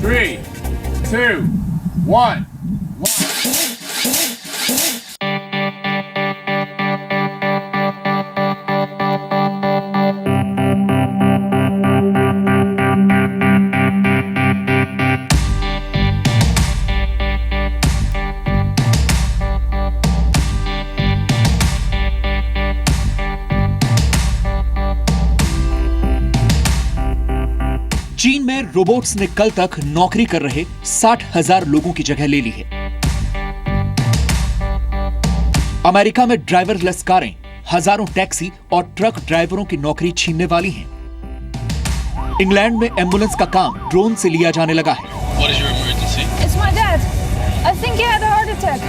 3, 2, 1. चीन में रोबोट्स ने कल तक नौकरी कर रहे 60,000 लोगों की जगह ले ली है। अमेरिका में ड्राइवरलेस कारें हजारों टैक्सी और ट्रक ड्राइवरों की नौकरी छीनने वाली हैं। इंग्लैंड में एम्बुलेंस का काम ड्रोन से लिया जाने लगा है। What is your emergency? It's my dad. I think he had a heart attack.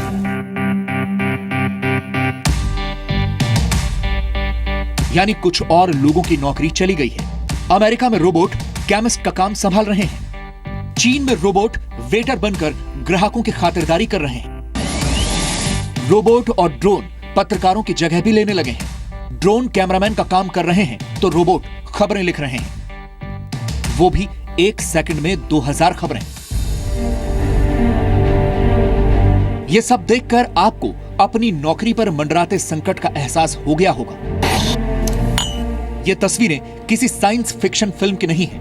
यानी कुछ और लोगों की नौकरी चली गई है। अमेरिका में रोबोट केमिस्ट का काम संभाल रहे हैं। चीन में रोबोट वेटर बनकर ग्राहकों की खातिरदारी कर रहे हैं। रोबोट और ड्रोन पत्रकारों की जगह भी लेने लगे हैं। ड्रोन कैमरामैन का काम कर रहे हैं तो रोबोट खबरें लिख रहे हैं, वो भी 1 सेकंड में 2000 खबरें। ये सब देखकर आपको अपनी नौकरी पर मंडराते संकट का एहसास हो गया होगा। ये तस्वीरें किसी साइंस फिक्शन फिल्म की नहीं है,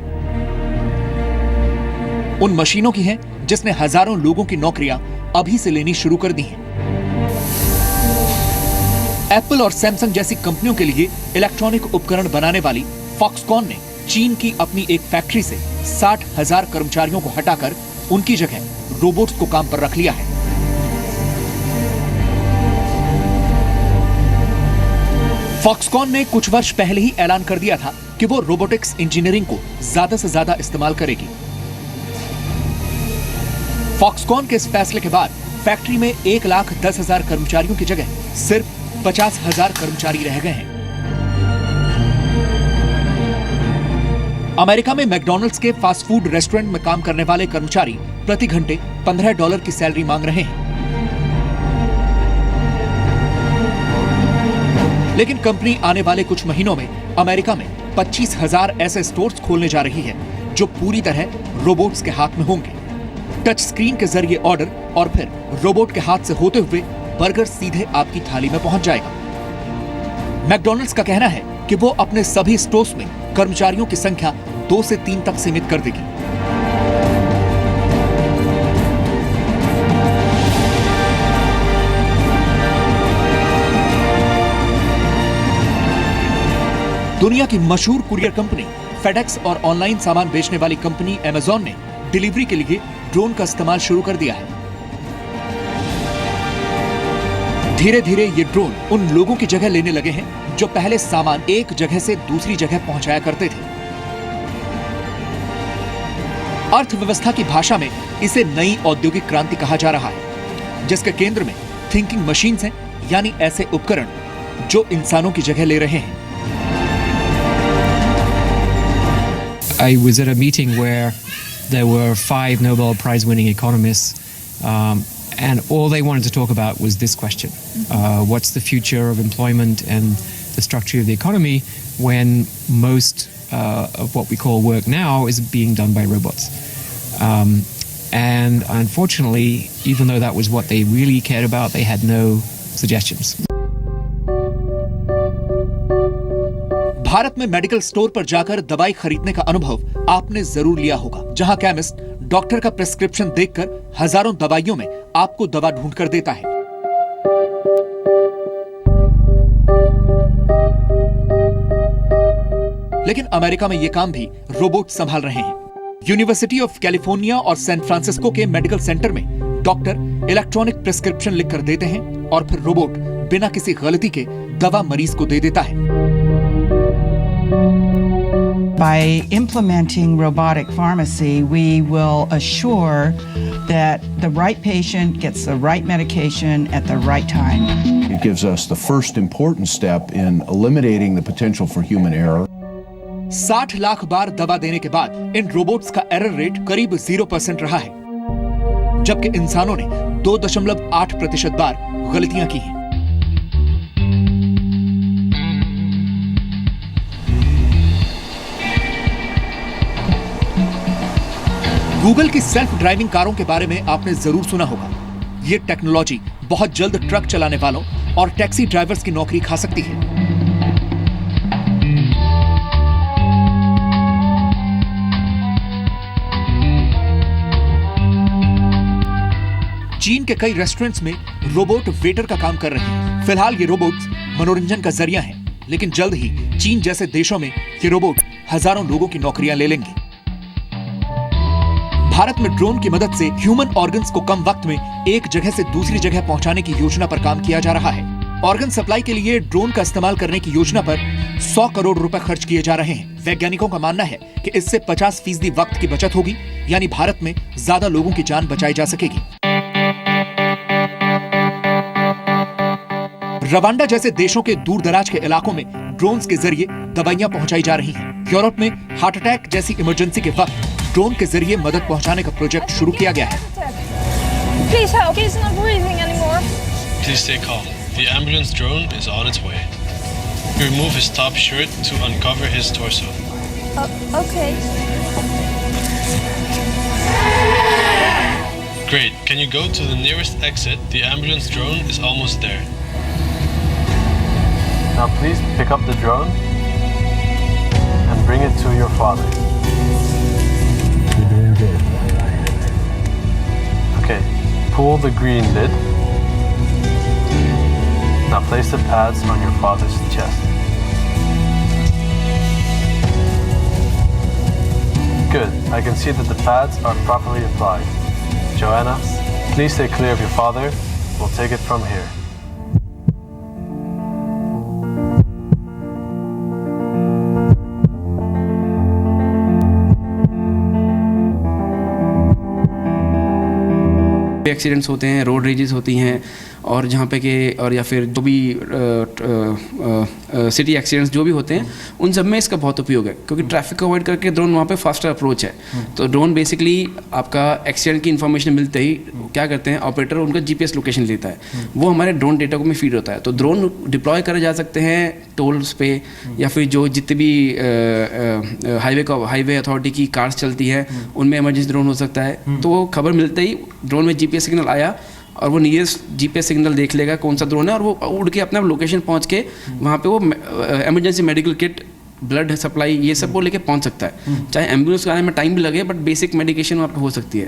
उन मशीनों की हैं जिसने हजारों लोगों की नौकरियां अभी से लेनी शुरू कर दी हैं। एप्पल और सैमसंग जैसी कंपनियों के लिए इलेक्ट्रॉनिक उपकरण बनाने वाली फॉक्सकॉन ने चीन की अपनी एक फैक्ट्री से 60,000 कर्मचारियों को हटाकर उनकी जगह रोबोट्स को काम पर रख लिया है। फॉक्सकॉन ने कुछ वर्ष पहले ही ऐलान कर दिया था कि वो रोबोटिक्स इंजीनियरिंग को ज्यादा से ज्यादा इस्तेमाल करेगी। फॉक्सकॉन के इस फैसले के बाद फैक्ट्री में 1,10,000 कर्मचारियों की जगह सिर्फ 50,000 कर्मचारी रह गए हैं। अमेरिका में मैकडॉनल्ड्स के फास्ट फूड रेस्टोरेंट में काम करने वाले कर्मचारी प्रति घंटे $15 की सैलरी मांग रहे हैं। लेकिन कंपनी आने वाले कुछ महीनों में अमेरिका में 25,000 ऐसे स्टोर्स खोलने जा रही है जो पूरी तरह रोबोट्स के हाथ में होंगे। टच स्क्रीन के जरिए ऑर्डर और फिर रोबोट के हाथ से होते हुए बर्गर सीधे आपकी थाली में पहुंच जाएगा। मैकडॉनल्ड्स का कहना है कि वो अपने सभी स्टोर्स में कर्मचारियों की संख्या 2 से 3 तक सीमित कर देगी। दुनिया की मशहूर कुरियर कंपनी फेडेक्स और ऑनलाइन सामान बेचने वाली कंपनी अमेज़न ने डिलीवरी के लिए ड्रोन का इस्तेमाल शुरू कर दिया है। धीरे धीरे ये ड्रोन उन लोगों की जगह लेने लगे हैं जो पहले सामान एक जगह से दूसरी जगह पहुंचाया करते थे। अर्थव्यवस्था की भाषा में इसे नई औद्योगिक क्रांति कहा जा रहा है, जिसके केंद्र में थिंकिंग मशीन्स हैं, यानी ऐसे उपकरण जो इंसानों की जगह ले रहे हैं। I was at a meeting where there were 5 Nobel Prize winning economists, and all they wanted to talk about was this question. What's the future of employment and the structure of the economy when most of what we call work now is being done by robots? And unfortunately, even though that was what they really cared about, they had no suggestions. Bharat में medical store पर जाकर दवाई खरीदने का अनुभव आपने जरूर लिया होगा, जहां केमिस्ट डॉक्टर का प्रिस्क्रिप्शन देखकर हजारों दवाइयों में आपको दवा ढूंढ कर देता है। लेकिन अमेरिका में यह काम भी रोबोट संभाल रहे हैं। यूनिवर्सिटी ऑफ कैलिफोर्निया और सैन फ्रांसिस्को के मेडिकल सेंटर में डॉक्टर इलेक्ट्रॉनिक प्रिस्क्रिप्शन लिखकर देते हैं और फिर रोबोट बिना किसी गलती के दवा मरीज को दे देता है। By implementing robotic pharmacy, we will assure that the right patient gets the right medication at the right time. It gives us the first important step in eliminating the potential for human error. 60 lakh बार दवा देने के बाद इन robots का error rate करीब 0% रहा है, जबकि इंसानों ने 2.8% बार गलतियां की हैं। गूगल की सेल्फ ड्राइविंग कारों के बारे में आपने जरूर सुना होगा। ये टेक्नोलॉजी बहुत जल्द ट्रक चलाने वालों और टैक्सी ड्राइवर्स की नौकरी खा सकती है। चीन के कई रेस्टोरेंट्स में रोबोट वेटर का काम कर रहे हैं। फिलहाल ये रोबोट्स मनोरंजन का जरिया हैं, लेकिन जल्द ही चीन जैसे देशों में ये रोबोट हजारों लोगों की नौकरियां ले लेंगे। भारत में ड्रोन की मदद से ह्यूमन ऑर्गन्स को कम वक्त में एक जगह से दूसरी जगह पहुंचाने की योजना पर काम किया जा रहा है। ऑर्गन सप्लाई के लिए ड्रोन का इस्तेमाल करने की योजना पर 100 करोड़ रुपए खर्च किए जा रहे हैं। वैज्ञानिकों का मानना है कि इससे 50% वक्त की बचत होगी, यानी भारत में ज्यादा लोगों की जान बचाई जा सकेगी। रवांडा जैसे देशों के दूर दराज के इलाकों में ड्रोन्स के जरिए दवाइयां पहुंचाई जा रही हैं। यूरोप में हार्ट अटैक जैसी इमरजेंसी के वक्त ड्रोन के जरिए मदद पहुंचाने का प्रोजेक्ट शुरू किया गया है। Please help. He's not breathing anymore. Please stay calm. The ambulance drone is on its way. Remove his top shirt to uncover his torso. Okay. Great. Can you go to the nearest exit? The ambulance drone is almost there. Now please pick up the drone and bring it to your father. Okay, pull the green lid. Now place the pads on your father's chest. Good, I can see that the pads are properly applied. Joanna, please stay clear of your father. We'll take it from here. Accidents होते हैं, road raises होती हैं, और जहाँ पे के और या फिर जो भी सिटी एक्सीडेंट्स जो भी होते हैं उन सब में इसका बहुत उपयोग है, क्योंकि ट्रैफिक को अवॉइड करके ड्रोन वहाँ पे फास्टर अप्रोच है। तो ड्रोन बेसिकली आपका एक्सीडेंट की इन्फॉर्मेशन मिलते ही क्या करते हैं, ऑपरेटर उनका जीपीएस लोकेशन लेता है, वो हमारे ड्रोन डेटा को में फीड होता है। तो ड्रोन डिप्लॉय करे जा सकते हैं टोल्स पे, या फिर जो जितने भी हाईवे अथॉरिटी की कार्स चलती है उनमें इमरजेंसी ड्रोन हो सकता है। तो वो खबर मिलते ही ड्रोन में जीपीएस सिग्नल आया और वो नियरेस्ट जीपीएस सिग्नल देख लेगा कौन सा ड्रोन है, और वो उड़ के अपना लोकेशन पहुंच के वहाँ पे वो emergency medical kit, blood supply, ये सब वो लेके पहुंच सकता है। चाहे एम्बुलेंस आने में टाइम भी लगे, बट बेसिक मेडिकेशन वहाँ पे हो सकती है।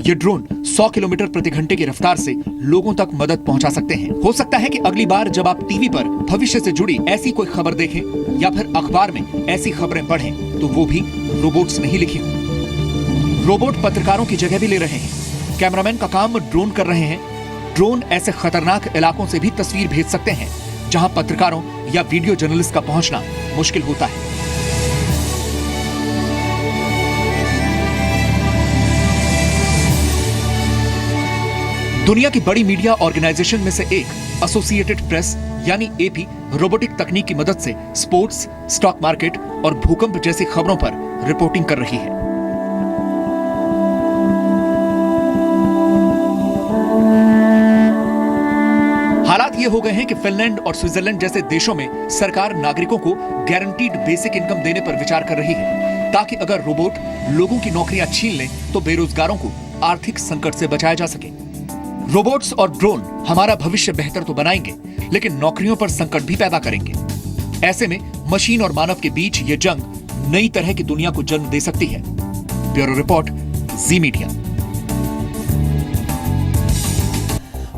ये ड्रोन 100 किलोमीटर प्रति घंटे की रफ्तार से लोगों तक मदद पहुंचा सकते हैं। हो सकता है कि अगली बार जब आप टीवी पर भविष्य से जुड़ी ऐसी कोई खबर देखें या फिर अखबार में ऐसी खबरें पढ़ें तो वो भी रोबोट्स नहीं लिखी हो। रोबोट पत्रकारों की जगह भी ले रहे हैं। कैमरामैन का काम ड्रोन कर रहे हैं। ड्रोन ऐसे खतरनाक इलाकों से भी तस्वीर भेज सकते हैं जहां पत्रकारों या वीडियो जर्नलिस्ट का पहुंचना मुश्किल होता है। दुनिया की बड़ी मीडिया ऑर्गेनाइजेशन में से एक एसोसिएटेड प्रेस यानी एपी रोबोटिक तकनीक की मदद से स्पोर्ट्स, स्टॉक मार्केट और भूकंप जैसी खबरों पर रिपोर्टिंग कर रही है। हालात ये हो गए हैं कि फिनलैंड और स्विट्जरलैंड जैसे देशों में सरकार नागरिकों को गारंटीड बेसिक इनकम देने पर विचार कर रही है, ताकि अगर रोबोट लोगों की नौकरियां छीन लें तो बेरोजगारों को आर्थिक संकट से बचाया जा सके। रोबोट्स और ड्रोन हमारा भविष्य बेहतर तो बनाएंगे, लेकिन नौकरियों पर संकट भी पैदा करेंगे। ऐसे में मशीन और मानव के बीच ये जंग नई तरह की दुनिया को जन्म दे सकती है। ब्यूरो रिपोर्ट, जी मीडिया।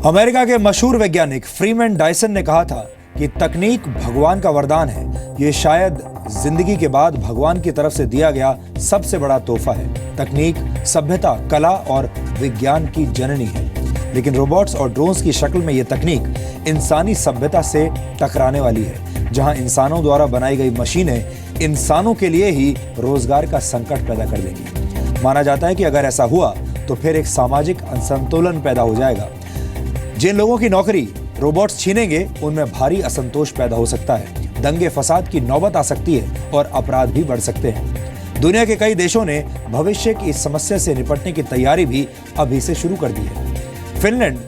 अमेरिका के मशहूर वैज्ञानिक फ्रीमैन डायसन ने कहा था कि तकनीक भगवान का वरदान है। ये शायद जिंदगी के बाद भगवान की तरफ से दिया गया सबसे बड़ा तोहफा है। तकनीक सभ्यता, कला और विज्ञान की जननी है, लेकिन रोबोट्स और ड्रोन्स की शक्ल में ये तकनीक इंसानी सभ्यता से टकराने वाली है, जहां इंसानों द्वारा बनाई गई मशीनें इंसानों के लिए ही रोजगार का संकट पैदा कर देंगी। माना जाता है कि अगर ऐसा हुआ तो फिर एक सामाजिक असंतुलन पैदा हो जाएगा। जिन लोगों की नौकरी रोबोट्स छीनेंगे उनमें भारी असंतोष पैदा हो सकता है, दंगे फसाद की नौबत आ सकती है और अपराध भी बढ़ सकते हैं। दुनिया के कई देशों ने भविष्य की इस समस्या से निपटने की तैयारी भी अभी से शुरू कर दी है। फिनलैंड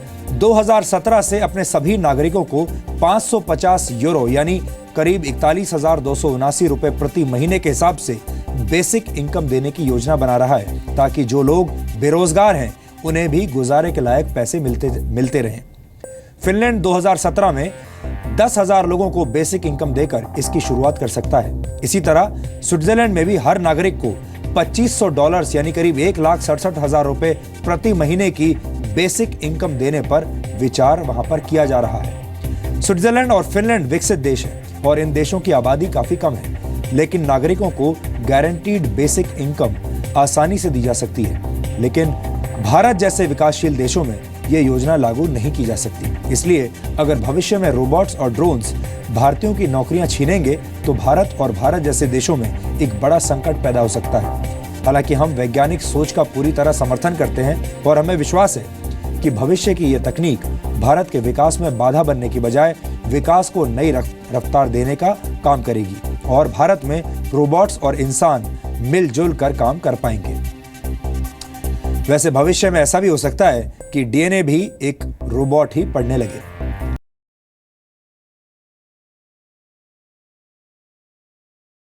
2017 से अपने सभी नागरिकों को 550 यूरो यानी करीब 41,279 रुपए प्रति महीने के हिसाब से बेसिक इनकम देने की योजना बना रहा है ताकि जो लोग बेरोजगार हैं उन्हें भी गुजारे के लायक पैसे मिलते रहें। फिनलैंड 2017 में 10,000 लोगों को बेसिक इनकम देकर इसकी शुरुआत कर सकता है। इसी तरह स्विट्जरलैंड में भी हर नागरिक को $2,500 यानी करीब 1,67,000 रुपए प्रति महीने की बेसिक इनकम देने पर विचार वहां पर किया जा रहा है। स्विट्जरलैंड और फिनलैंड विकसित देश हैं और इन देशों की आबादी काफी कम है, लेकिन नागरिकों को गारंटीड बेसिक इनकम आसानी से दी जा सकती है। लेकिन भारत जैसे विकासशील देशों में यह योजना लागू नहीं की जा सकती। इसलिए अगर भविष्य में रोबोट्स और ड्रोन्स भारतीयों की नौकरियां छीनेंगे तो भारत और भारत जैसे देशों में एक बड़ा संकट पैदा हो सकता है। हालांकि हम वैज्ञानिक सोच का पूरी तरह समर्थन करते हैं और हमें विश्वास है कि भविष्य की यह तकनीक भारत के विकास में बाधा बनने की बजाय विकास को नई रफ्तार देने का काम करेगी और भारत में रोबोट्स और इंसान मिलजुल कर काम कर पाएंगे। वैसे भविष्य में ऐसा भी हो सकता है कि डीएनए भी एक रोबोट ही पढ़ने लगे।